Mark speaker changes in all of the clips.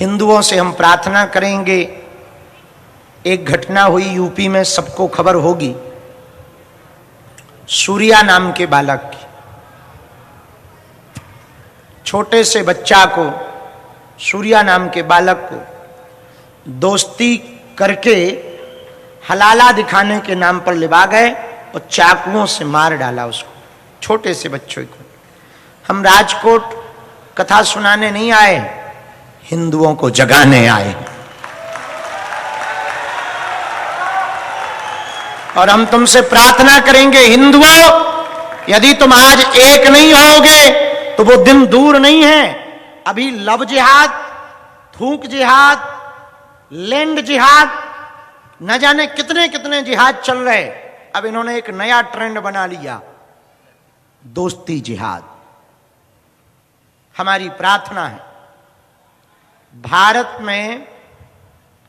Speaker 1: हिंदुओं से हम प्रार्थना करेंगे। एक घटना हुई यूपी में, सबको खबर होगी, सूर्या नाम के बालक की। छोटे से बच्चा को, सूर्या नाम के बालक को दोस्ती करके हलाला दिखाने के नाम पर लिवा गए और चाकुओं से मार डाला उसको, छोटे से बच्चों को। हम राजकोट कथा सुनाने नहीं आए, हिंदुओं को जगाने आए। और हम तुमसे प्रार्थना करेंगे, हिंदुओं, यदि तुम आज एक नहीं होगे तो वो दिन दूर नहीं है। अभी लव जिहाद, थूक जिहाद, लैंड जिहाद, न जाने कितने कितने जिहाद चल रहे। अब इन्होंने एक नया ट्रेंड बना लिया, दोस्ती जिहाद। हमारी प्रार्थना है, भारत में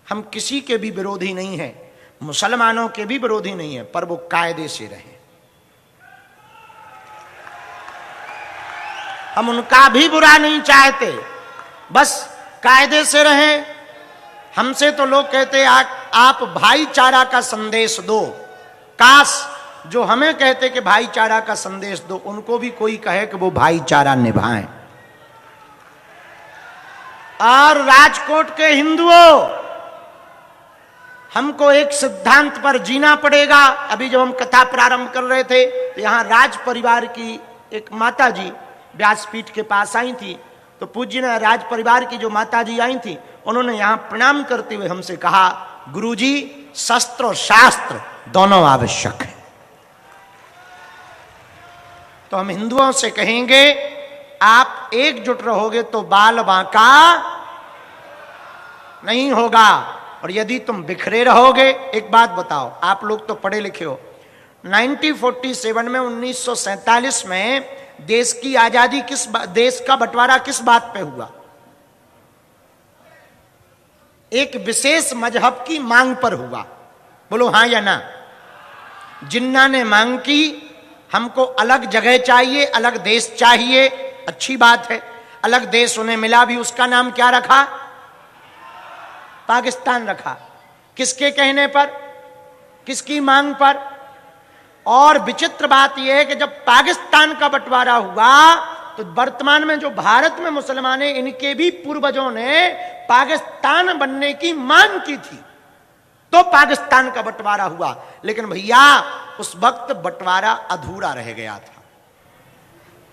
Speaker 1: हम किसी के भी विरोधी नहीं हैं, मुसलमानों के भी विरोधी नहीं है, पर वो कायदे से रहे। हम उनका भी बुरा नहीं चाहते, बस कायदे से रहें। हमसे तो लोग कहते आप भाईचारा का संदेश दो। काश जो हमें कहते कि भाईचारा का संदेश दो, उनको भी कोई कहे कि वो भाईचारा निभाएं। और राजकोट के हिंदुओं, हमको एक सिद्धांत पर जीना पड़ेगा। अभी जब हम कथा प्रारंभ कर रहे थे तो यहां राज परिवार की एक माता जी व्यासपीठ के पास आई थी। तो पूज्य ने राज परिवार की जो माता जी आई थी, उन्होंने यहां प्रणाम करते हुए हमसे कहा, गुरुजी, शस्त्र और शास्त्र दोनों आवश्यक है। तो हम हिंदुओं से कहेंगे, आप एकजुट रहोगे तो बाल बांका नहीं होगा, और यदि तुम बिखरे रहोगे। एक बात बताओ, आप लोग तो पढ़े लिखे हो, 1947 में 1947 में देश की आजादी देश का बंटवारा किस बात पे हुआ? एक विशेष मजहब की मांग पर हुआ। बोलो हां या ना? जिन्ना ने मांग की, हमको अलग जगह चाहिए, अलग देश चाहिए, अच्छी बात है। अलग देश उन्हें मिला भी, उसका नाम क्या रखा? पाकिस्तान रखा। किसके कहने पर? किसकी मांग पर? और विचित्र बात यह है कि जब पाकिस्तान का बंटवारा हुआ तो वर्तमान में जो भारत में मुसलमान हैं, इनके भी पूर्वजों ने पाकिस्तान बनने की मांग की थी, तो पाकिस्तान का बंटवारा हुआ। लेकिन भैया, उस वक्त बंटवारा अधूरा रह गया था।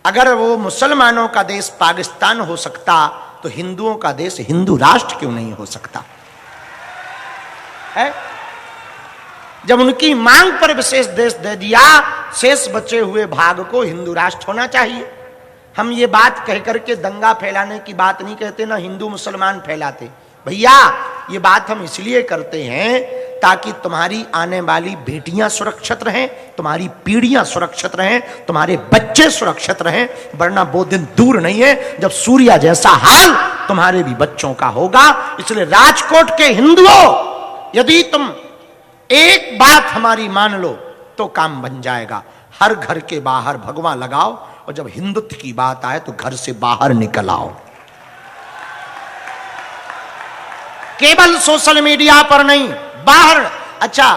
Speaker 1: अगर वो मुसलमानों का देश पाकिस्तान हो सकता तो हिंदुओं का देश हिंदू राष्ट्र क्यों नहीं हो सकता है? जब उनकी मांग पर विशेष देश दे दिया, शेष बचे हुए भाग को हिंदू राष्ट्र होना चाहिए। हम ये बात कहकर के दंगा फैलाने की बात नहीं कहते, ना हिंदू मुसलमान फैलाते। भैया, ये बात हम इसलिए करते हैं ताकि तुम्हारी आने वाली बेटियां सुरक्षित रहें, तुम्हारी पीढ़ियां सुरक्षित रहें, तुम्हारे बच्चे सुरक्षित रहें। वरना वो दिन दूर नहीं है जब सूर्या जैसा हाल तुम्हारे भी बच्चों का होगा। इसलिए राजकोट के हिंदुओं, यदि तुम एक बात हमारी मान लो तो काम बन जाएगा। हर घर के बाहर भगवा लगाओ, और जब हिंदुत्व की बात आए तो घर से बाहर निकल आओ। केवल सोशल मीडिया पर नहीं, बाहर। अच्छा,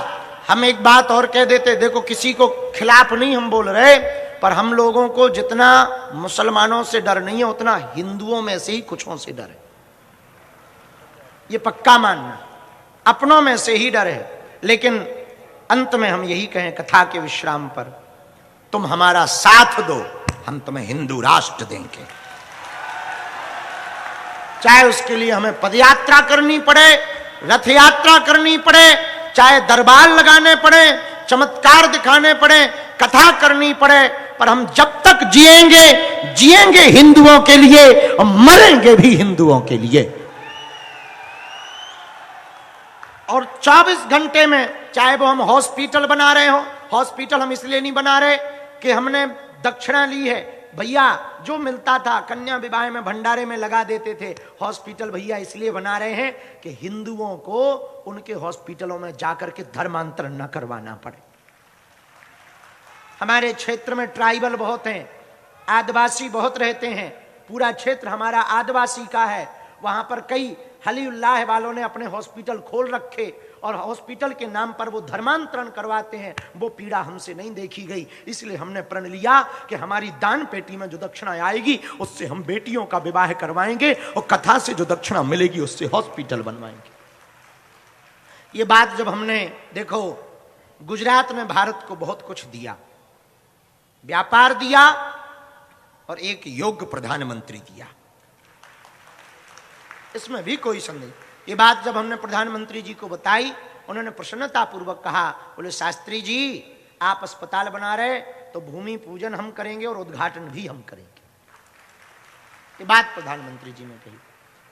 Speaker 1: हम एक बात और कह देते, देखो किसी को खिलाफ नहीं हम बोल रहे, पर हम लोगों को जितना मुसलमानों से डर नहीं है, उतना हिंदुओं में से ही कुछों से डर है। ये पक्का मानना, अपनों में से ही डर है। लेकिन अंत में हम यही कहें कथा के विश्राम पर, तुम हमारा साथ दो, हम तुम्हें हिंदू राष्ट्र देंगे। चाहे उसके लिए हमें पदयात्रा करनी पड़े, रथ यात्रा करनी पड़े, चाहे दरबार लगाने पड़े, चमत्कार दिखाने पड़े, कथा करनी पड़े, पर हम जब तक जिएंगे हिंदुओं के लिए, और मरेंगे भी हिंदुओं के लिए। और 24 घंटे में, चाहे वो हम हॉस्पिटल बना रहे हो, हॉस्पिटल हम इसलिए नहीं बना रहे कि हमने दक्षिणा ली है। भैया, जो मिलता था कन्या विवाह में, भंडारे में लगा देते थे। हॉस्पिटल भैया इसलिए बना रहे हैं कि हिंदुओं को उनके हॉस्पिटलों में जाकर के धर्मांतर न करवाना पड़े। हमारे क्षेत्र में ट्राइबल बहुत हैं, आदिवासी बहुत रहते हैं। पूरा क्षेत्र हमारा आदिवासी का है। वहां पर कई हलीउल्लाह वालों ने अपने हॉस्पिटल खोल रखे और हॉस्पिटल के नाम पर वो धर्मांतरण करवाते हैं, वो पीड़ा हमसे नहीं देखी गई। इसलिए हमने प्रण लिया कि हमारी दान पेटी में जो दक्षिणा आएगी उससे हम बेटियों का विवाह करवाएंगे और कथा से जो दक्षिणा मिलेगी उससे हॉस्पिटल बनवाएंगे। ये बात जब हमने, देखो गुजरात में भारत को बहुत कुछ दिया, व्यापार दिया और एक योग्य प्रधानमंत्री दिया, इसमें भी कोई संदेह। ये बात जब हमने प्रधानमंत्री जी को बताई, उन्होंने प्रसन्नता पूर्वक कहा, बोले शास्त्री जी आप अस्पताल बना रहे तो भूमि पूजन हम करेंगे और उद्घाटन भी हम करेंगे। ये बात प्रधानमंत्री जी ने कही।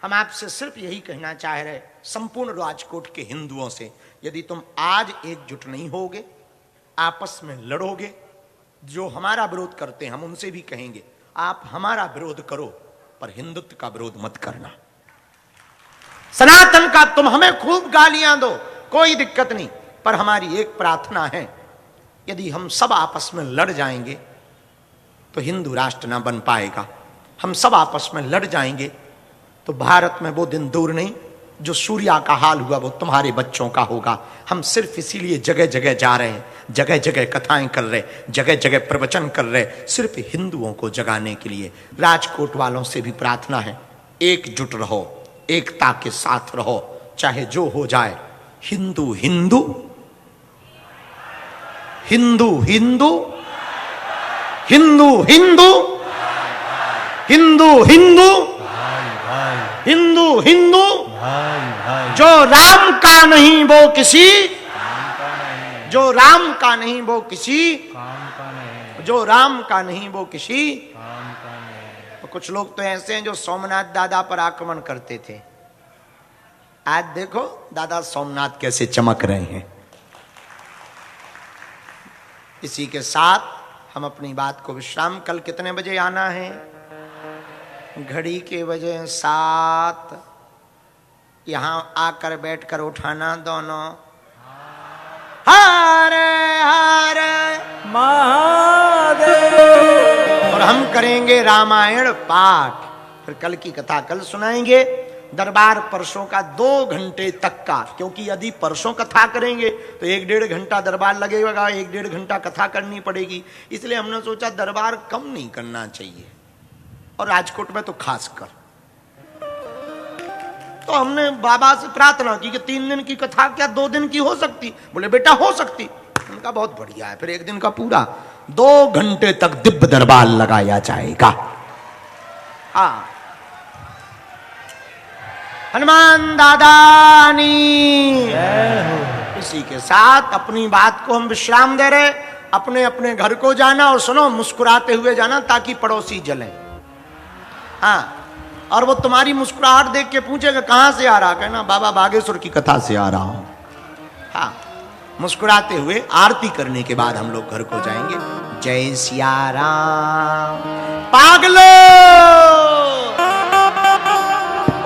Speaker 1: हम आपसे सिर्फ यही कहना चाह रहे संपूर्ण राजकोट के हिंदुओं से, यदि तुम आज एकजुट नहीं होगे, आपस में लड़ोगे, जो हमारा विरोध करते हैं हम उनसे भी कहेंगे आप हमारा विरोध करो पर हिंदुत्व का विरोध मत करना। सनातन का तुम हमें खूब गालियां दो, कोई दिक्कत नहीं, पर हमारी एक प्रार्थना है, यदि हम सब आपस में लड़ जाएंगे तो हिंदू राष्ट्र ना बन पाएगा। हम सब आपस में लड़ जाएंगे तो भारत में वो दिन दूर नहीं जो सूर्या का हाल हुआ वो तुम्हारे बच्चों का होगा। हम सिर्फ इसीलिए जगह जगह जा रहे हैं, जगह जगह कथाएं कर रहे, जगह जगह प्रवचन कर रहे, सिर्फ हिंदुओं को जगाने के लिए। राजकोट वालों से भी प्रार्थना है, एकजुट रहो, एकता के साथ रहो, चाहे जो हो जाए। हिंदू हिंदू, हिंदू हिंदू, हिंदू हिंदू, हिंदू हिंदू, हिंदू हिंदू, जो राम का नहीं वो किसी, जो राम का नहीं वो किसी, जो राम का नहीं वो किसी। कुछ लोग तो ऐसे हैं जो सोमनाथ दादा पर आक्रमण करते थे, आज देखो दादा सोमनाथ कैसे चमक रहे हैं। इसी के साथ हम अपनी बात को विश्राम, कल कितने बजे आना है? घड़ी के बजे 7, यहां आकर बैठकर उठाना दोनों। हरे हरे महादेव। और हम करेंगे रामायण पाठ, फिर कल की कथा कल सुनाएंगे। दरबार परसों का 2 घंटे तक का, क्योंकि यदि परसों कथा करेंगे तो 1-1.5 घंटा दरबार लगेगा, 1-1.5 घंटा कथा करनी पड़ेगी। इसलिए हमने सोचा दरबार कम नहीं करना चाहिए, और राजकोट में तो खासकर। तो हमने बाबा से प्रार्थना की कि 3 दिन की कथा क्या 2 दिन की हो सकती? बोले बेटा हो सकती। उनका बहुत बढ़िया है, फिर 1 दिन का पूरा 2 घंटे तक दिव्य दरबार लगाया जाएगा। हाँ, हनुमान दादानी। इसी के साथ अपनी बात को हम विश्राम दे रहे। अपने अपने घर को जाना, और सुनो मुस्कुराते हुए जाना ताकि पड़ोसी जलें। हाँ, और वो तुम्हारी मुस्कुराहट देख के पूछेगा कहां से आ रहा, कहना बाबा बागेश्वर की कथा से आ रहा हूं। हाँ, मुस्कुराते हुए आरती करने के बाद हम लोग घर को जाएंगे। जय सिया राम। पागलो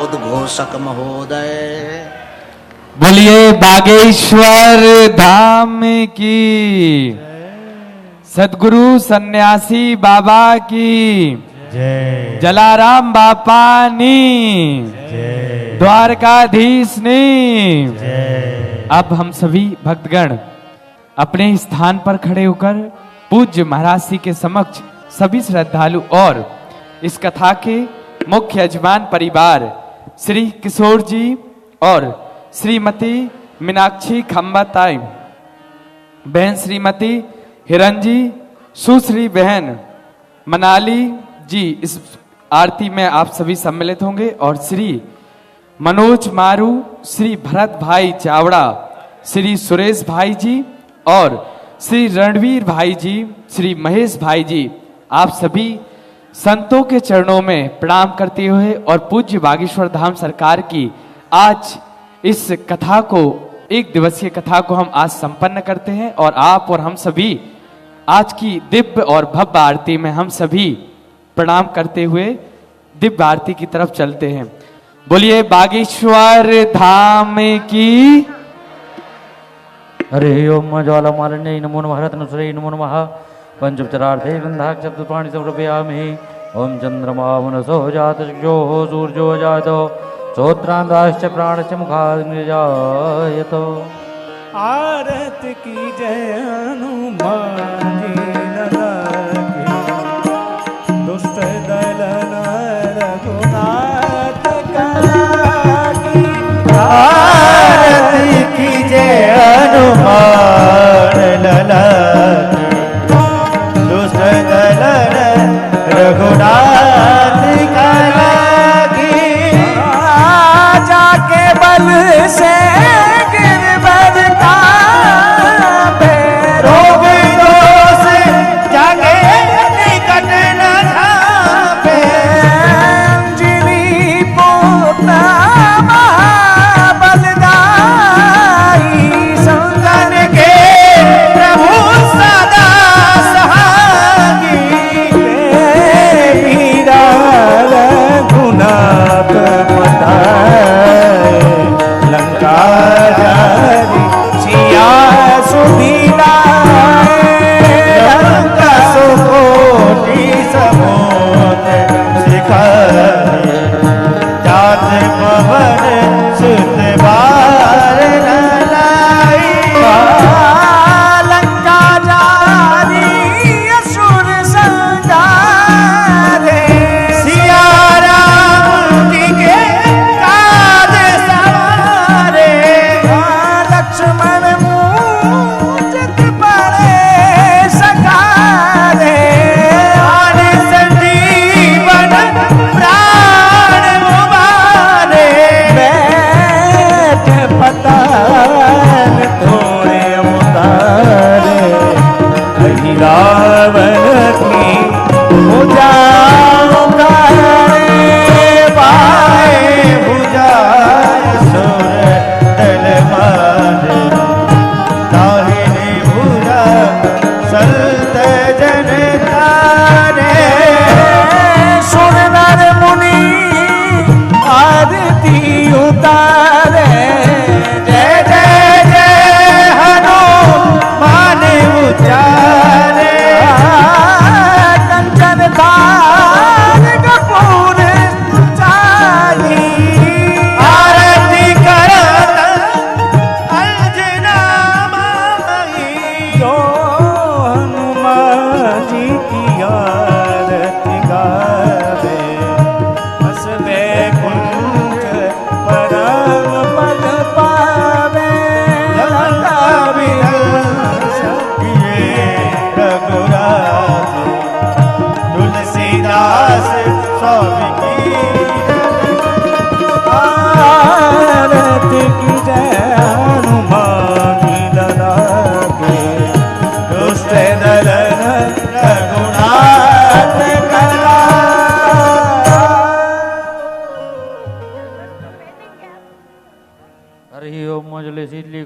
Speaker 1: उद्घोषक महोदय,
Speaker 2: बोलिए बागेश्वर धाम की, सद्गुरु सन्यासी बाबा की जय, जलाराम बापानी जय, द्वारकाधीश ने जय। अब हम सभी भक्तगण अपने स्थान पर खड़े होकर पूज्य महाराज जी के समक्ष सभी श्रद्धालु और इस कथा के मुख्य यजमान परिवार श्री किशोर जी और श्रीमती मीनाक्षी खंबाताई, बहन श्रीमती हिरन जी, सुश्री बहन मनाली जी इस आरती में आप सभी सम्मिलित होंगे, और श्री मनोज मारू, श्री भरत भाई चावड़ा, श्री सुरेश भाई जी और श्री रणवीर भाई जी, श्री महेश भाई जी, आप सभी संतों के चरणों में प्रणाम करते हुए और पूज्य बागेश्वर धाम सरकार की आज इस कथा को, 1 दिवसीय कथा को हम आज संपन्न करते हैं। और आप और हम सभी आज की दिव्य और भव्य आरती में हम सभी प्रणाम करते हुए दिव्य आरती की तरफ चलते हैं। बोलिए बागेश्वर धाम की।
Speaker 3: हरे ओम ज्वाला मालिन्यै नमो नमः रत्नसुरे नमो नमः पंचोपचारार्थे गन्धाक् शब्दपाणि समर्पयामि। ओम चंद्रमा मनसो जातचक्षुः सूर्यो जातो श्रोत्रांताश्च प्राणश्च मुखात् निर्जायतो।
Speaker 4: आरत की जय हनुमान जी लला की, दुष्ट दलन रघुनाथ कला की। आरत की जय हनुमान लला की, दुष्ट दलन रघुनाथ कला की। जाके बल से
Speaker 3: हरि ओम मंजले शीतली